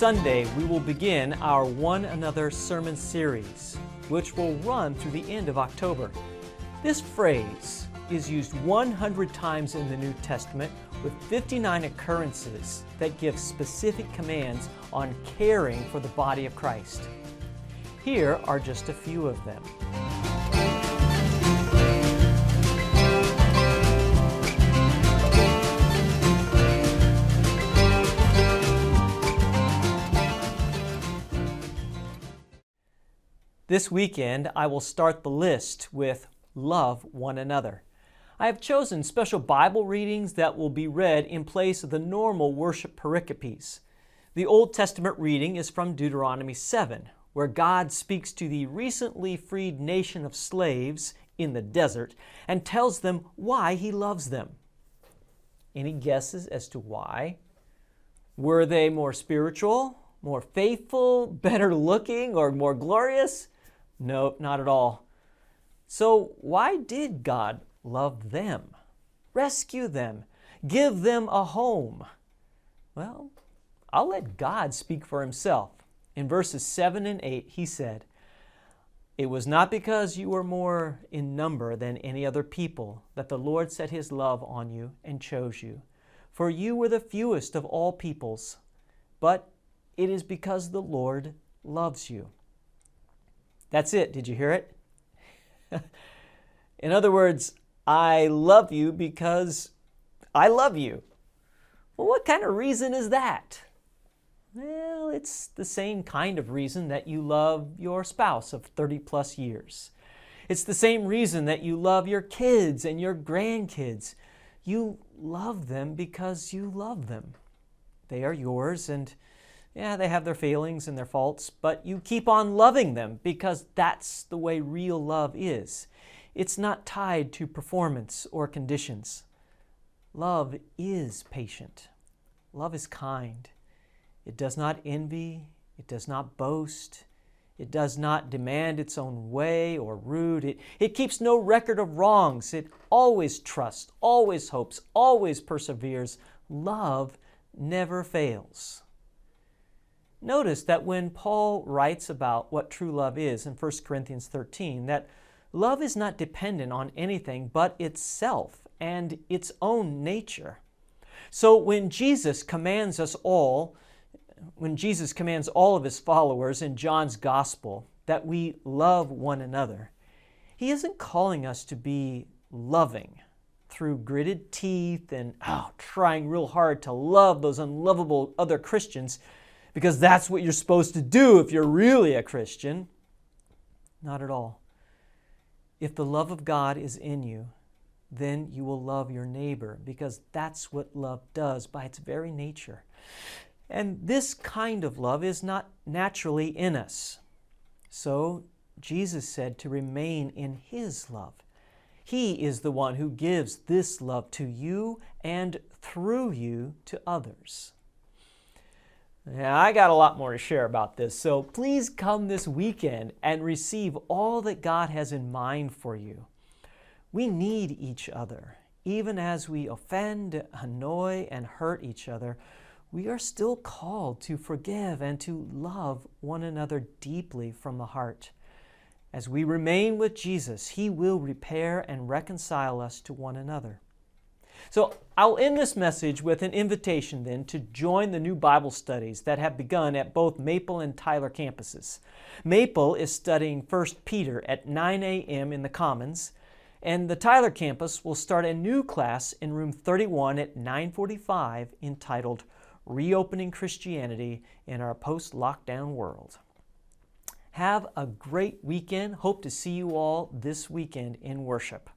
Sunday, we will begin our One Another sermon series, which will run through the end of October. This phrase is used 100 times in the New Testament with 59 occurrences that give specific commands on caring for the body of Christ. Here are just a few of them. This weekend, I will start the list with love one another. I have chosen special Bible readings that will be read in place of the normal worship pericopes. The Old Testament reading is from Deuteronomy 7, where God speaks to the recently freed nation of slaves in the desert and tells them why He loves them. Any guesses as to why? Were they more spiritual, more faithful, better looking, or more glorious? No, not at all. So why did God love them, rescue them, give them a home? Well, I'll let God speak for Himself. In verses 7 and 8, He said, "It was not because you were more in number than any other people that the Lord set His love on you and chose you. For you were the fewest of all peoples, but it is because the Lord loves you." That's it. Did you hear it? In other words, I love you because I love you. Well, what kind of reason is that? Well, it's the same kind of reason that you love your spouse of 30 plus years. It's the same reason that you love your kids and your grandkids. You love them because you love them. They are yours, and yeah, they have their failings and their faults, but you keep on loving them because that's the way real love is. It's not tied to performance or conditions. Love is patient. Love is kind. It does not envy. It does not boast. It does not demand its own way or rude. It keeps no record of wrongs. It always trusts, always hopes, always perseveres. Love never fails. Notice that when Paul writes about what true love is in 1 Corinthians 13, that love is not dependent on anything but itself and its own nature. So when Jesus commands all of His followers in John's Gospel that we love one another, He isn't calling us to be loving through gritted teeth and trying real hard to love those unlovable other Christians, because that's what you're supposed to do if you're really a Christian. Not at all. If the love of God is in you, then you will love your neighbor, because that's what love does by its very nature. And this kind of love is not naturally in us. So Jesus said to remain in His love. He is the one who gives this love to you and through you to others. Now, I got a lot more to share about this, so please come this weekend and receive all that God has in mind for you. We need each other. Even as we offend, annoy, and hurt each other, we are still called to forgive and to love one another deeply from the heart. As we remain with Jesus, He will repair and reconcile us to one another. So I'll end this message with an invitation then to join the new Bible studies that have begun at both Maple and Tyler campuses. Maple is studying 1 Peter at 9 a.m. in the Commons, and the Tyler campus will start a new class in room 31 at 9:45 entitled Reopening Christianity in Our Post-Lockdown World. Have a great weekend. Hope to see you all this weekend in worship.